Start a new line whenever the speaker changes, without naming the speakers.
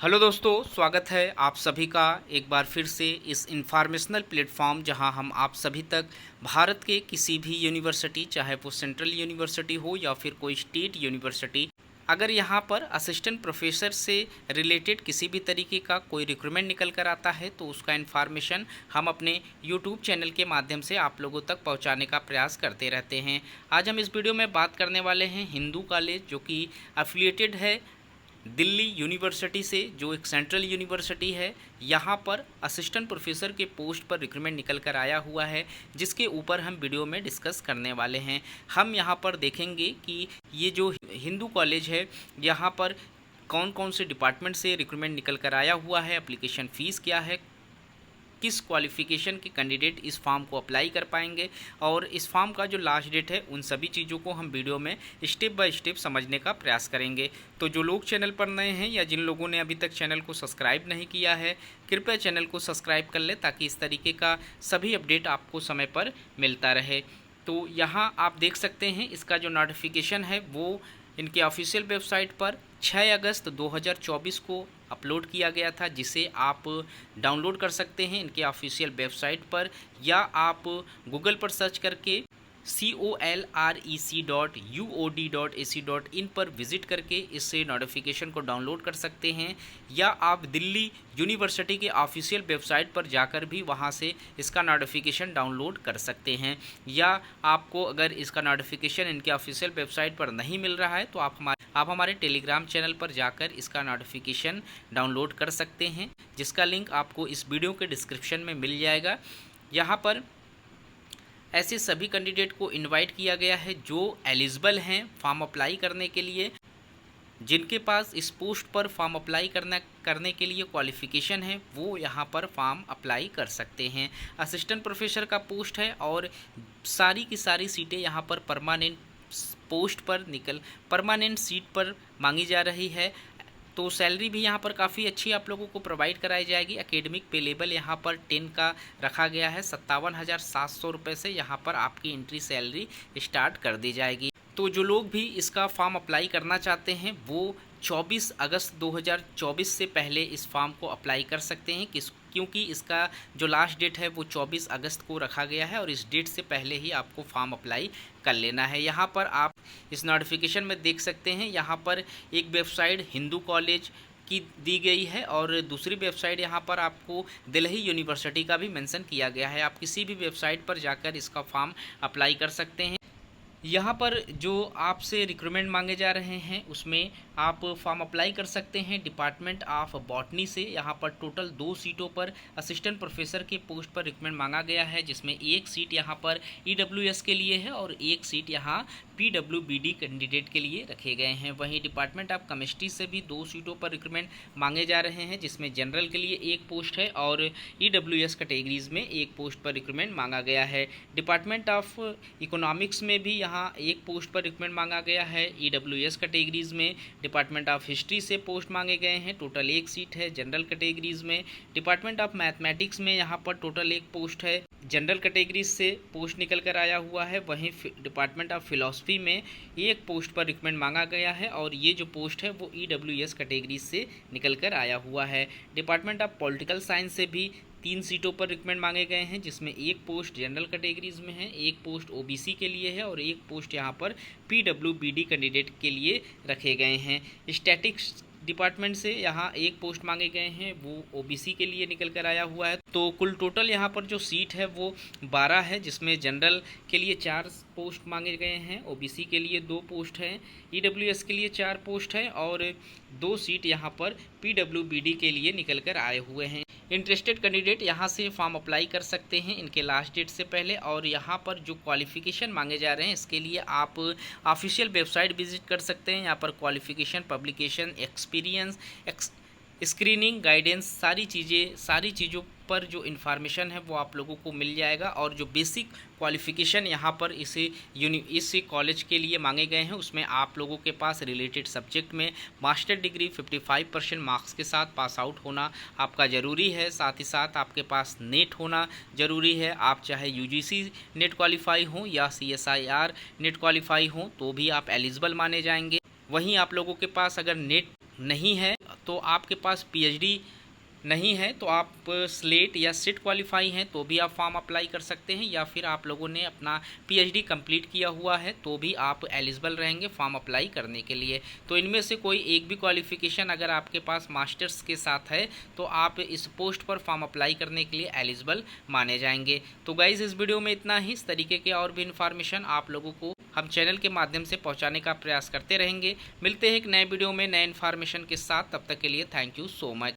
Hello दोस्तों, स्वागत है आप सभी का एक बार फिर से इस इंफॉर्मेशनल प्लेटफॉर्म जहां हम आप सभी तक भारत के किसी भी यूनिवर्सिटी, चाहे वो सेंट्रल यूनिवर्सिटी हो या फिर कोई स्टेट यूनिवर्सिटी, अगर यहां पर असिस्टेंट प्रोफेसर से रिलेटेड किसी भी तरीके का कोई रिक्रूटमेंट निकल कर आता है तो उसका इन्फॉर्मेशन हम अपने यूट्यूब चैनल के माध्यम से आप लोगों तक पहुंचाने का प्रयास करते रहते हैं। आज हम इस वीडियो में बात करने वाले हैं हिंदू कॉलेज, जो कि एफिलिएटेड है दिल्ली यूनिवर्सिटी से, जो एक सेंट्रल यूनिवर्सिटी है। यहाँ पर असिस्टेंट प्रोफेसर के पोस्ट पर रिक्रूटमेंट निकल कर आया हुआ है, जिसके ऊपर हम वीडियो में डिस्कस करने वाले हैं। हम यहाँ पर देखेंगे कि ये जो हिंदू कॉलेज है, यहाँ पर कौन कौन से डिपार्टमेंट से रिक्रूटमेंट निकल कर आया हुआ है, एप्लीकेशन फ़ीस क्या है, किस क्वालिफ़िकेशन के कैंडिडेट इस फॉर्म को अप्लाई कर पाएंगे, और इस फॉर्म का जो लास्ट डेट है, उन सभी चीज़ों को हम वीडियो में स्टेप बाय स्टेप समझने का प्रयास करेंगे। तो जो लोग चैनल पर नए हैं या जिन लोगों ने अभी तक चैनल को सब्सक्राइब नहीं किया है, कृपया चैनल को सब्सक्राइब कर लें ताकि इस तरीके का सभी अपडेट आपको समय पर मिलता रहे। तो यहाँ आप देख सकते हैं इसका जो नोटिफिकेशन है वो इनके ऑफिशियल वेबसाइट पर 6 अगस्त 2024 को अपलोड किया गया था, जिसे आप डाउनलोड कर सकते हैं इनके ऑफिशियल वेबसाइट पर, या आप गूगल पर सर्च करके colrec.uod.ac.in पर विज़िट करके इस नोटिफिकेशन को डाउनलोड कर सकते हैं, या आप दिल्ली यूनिवर्सिटी के ऑफिशियल वेबसाइट पर जाकर भी वहां से इसका नोटिफिकेशन डाउनलोड कर सकते हैं। या आपको अगर इसका नोटिफिकेशन इनके ऑफिशियल वेबसाइट पर नहीं मिल रहा है तो आप हमारे टेलीग्राम चैनल पर जाकर इसका नोटिफिकेशन डाउनलोड कर सकते हैं, जिसका लिंक आपको इस वीडियो के डिस्क्रिप्शन में मिल जाएगा। यहाँ पर ऐसे सभी कैंडिडेट को इनवाइट किया गया है जो एलिजिबल हैं फॉर्म अप्लाई करने के लिए, जिनके पास इस पोस्ट पर फॉर्म अप्लाई करने के लिए क्वालिफ़िकेशन है, वो यहाँ पर फॉर्म अप्लाई कर सकते हैं। असिस्टेंट प्रोफेसर का पोस्ट है और सारी की सारी सीटें यहाँ पर परमानेंट सीट पर मांगी जा रही है। तो सैलरी भी यहाँ पर काफ़ी अच्छी आप लोगों को प्रोवाइड कराई जाएगी। एकेडमिक पे लेवल यहाँ पर 10 का रखा गया है। 57,700 रुपये से यहाँ पर आपकी एंट्री सैलरी स्टार्ट कर दी जाएगी। तो जो लोग भी इसका फॉर्म अप्लाई करना चाहते हैं वो 24 अगस्त 2024 से पहले इस फॉर्म को अप्लाई कर सकते हैं, क्योंकि इसका जो लास्ट डेट है वो 24 अगस्त को रखा गया है और इस डेट से पहले ही आपको फॉर्म अप्लाई कर लेना है। यहाँ पर आप इस नोटिफिकेशन में देख सकते हैं, यहाँ पर एक वेबसाइट हिंदू कॉलेज की दी गई है और दूसरी वेबसाइट यहाँ पर आपको दिल्ली यूनिवर्सिटी का भी मेंशन किया गया है। आप किसी भी वेबसाइट पर जाकर इसका फॉर्म अप्लाई कर सकते हैं। यहाँ पर जो आपसे रिक्रूटमेंट मांगे जा रहे हैं उसमें आप फॉर्म अप्लाई कर सकते हैं डिपार्टमेंट ऑफ बॉटनी से। यहाँ पर टोटल 2 सीटों पर असिस्टेंट प्रोफेसर के पोस्ट पर रिक्रूटमेंट मांगा गया है, जिसमें एक सीट यहाँ पर EWS के लिए है और एक सीट यहाँ PWBD कैंडिडेट के लिए रखे गए हैं। वहीं डिपार्टमेंट ऑफ केमिस्ट्री से भी 2 सीटों पर रिक्रूटमेंट मांगे जा रहे हैं, जिसमें जनरल के लिए एक पोस्ट है और EWS कैटेगरीज में एक पोस्ट पर रिक्रूटमेंट मांगा गया है। डिपार्टमेंट ऑफ इकोनॉमिक्स में भी यहाँ एक पोस्ट पर रिक्रूटमेंट मांगा गया है। EWS कैटेगरीज में डिपार्टमेंट ऑफ हिस्ट्री से पोस्ट मांगे गए हैं, टोटल एक सीट है। जनरल कैटेगरीज में डिपार्टमेंट ऑफ मैथमेटिक्स में यहाँ पर टोटल एक पोस्ट है, जनरल कैटेगरीज से पोस्ट निकल कर आया हुआ है। वहीं डिपार्टमेंट ऑफ फिलॉसफी में एक पोस्ट पर रिक्रूटमेंट मांगा गया है और ये जो पोस्ट है वो EWS कैटेगरीज से निकल कर आया हुआ है। डिपार्टमेंट ऑफ पॉलिटिकल साइंस से भी 3 सीटों पर रिक्रूटमेंट मांगे गए हैं, जिसमें एक पोस्ट जनरल कैटेगरीज में है, एक पोस्ट OBC के लिए है और एक पोस्ट यहाँ पर PWBD कैंडिडेट के लिए रखे गए हैं। स्टैटिक्स डिपार्टमेंट से यहाँ एक पोस्ट मांगे गए हैं, वो OBC के लिए निकल कर आया हुआ है। तो कुल टोटल यहाँ पर जो सीट है वो 12 है, जिसमें जनरल के लिए 4 पोस्ट मांगे गए हैं, OBC के लिए 2 पोस्ट हैं, EWS के लिए 4 पोस्ट है और 2 सीट यहाँ पर PWBD के लिए निकल कर आए हुए हैं। इंटरेस्टेड कैंडिडेट यहाँ से फॉर्म अप्लाई कर सकते हैं इनके लास्ट डेट से पहले। और यहाँ पर जो क्वालिफ़िकेशन मांगे जा रहे हैं इसके लिए आप ऑफिशियल वेबसाइट विजिट कर सकते हैं। यहाँ पर qualification, publication, experience, screening, guidance, सारी चीज़ों पर जो इन्फॉर्मेशन है वो आप लोगों को मिल जाएगा। और जो बेसिक क्वालिफ़िकेशन यहाँ पर इस कॉलेज के लिए मांगे गए हैं उसमें आप लोगों के पास रिलेटेड सब्जेक्ट में मास्टर डिग्री 55% मार्क्स के साथ पास आउट होना आपका ज़रूरी है। साथ ही साथ आपके पास नेट होना ज़रूरी है। आप चाहे UGC नेट क्वालिफाई हों या CSIR नेट क्वालिफाई हों तो भी आप एलिजिबल माने जाएंगे। वहीं आप लोगों के पास अगर नेट नहीं है तो आपके पास पीएचडी नहीं है तो आप स्लेट या सिट क्वालिफाई हैं तो भी आप फॉर्म अप्लाई कर सकते हैं, या फिर आप लोगों ने अपना पीएचडी कंप्लीट किया हुआ है तो भी आप एलिजिबल रहेंगे फॉर्म अप्लाई करने के लिए। तो इनमें से कोई एक भी क्वालिफिकेशन अगर आपके पास मास्टर्स के साथ है तो आप इस पोस्ट पर फॉर्म अप्लाई करने के लिए एलिजिबल माने जाएंगे। तो गाइज़ इस वीडियो में इतना ही। इस तरीके के और भी इन्फॉर्मेशन आप लोगों को हम चैनल के माध्यम से पहुंचाने का प्रयास करते रहेंगे। मिलते हैं एक नए वीडियो में नए इन्फॉर्मेशन के साथ, तब तक के लिए थैंक यू सो मच।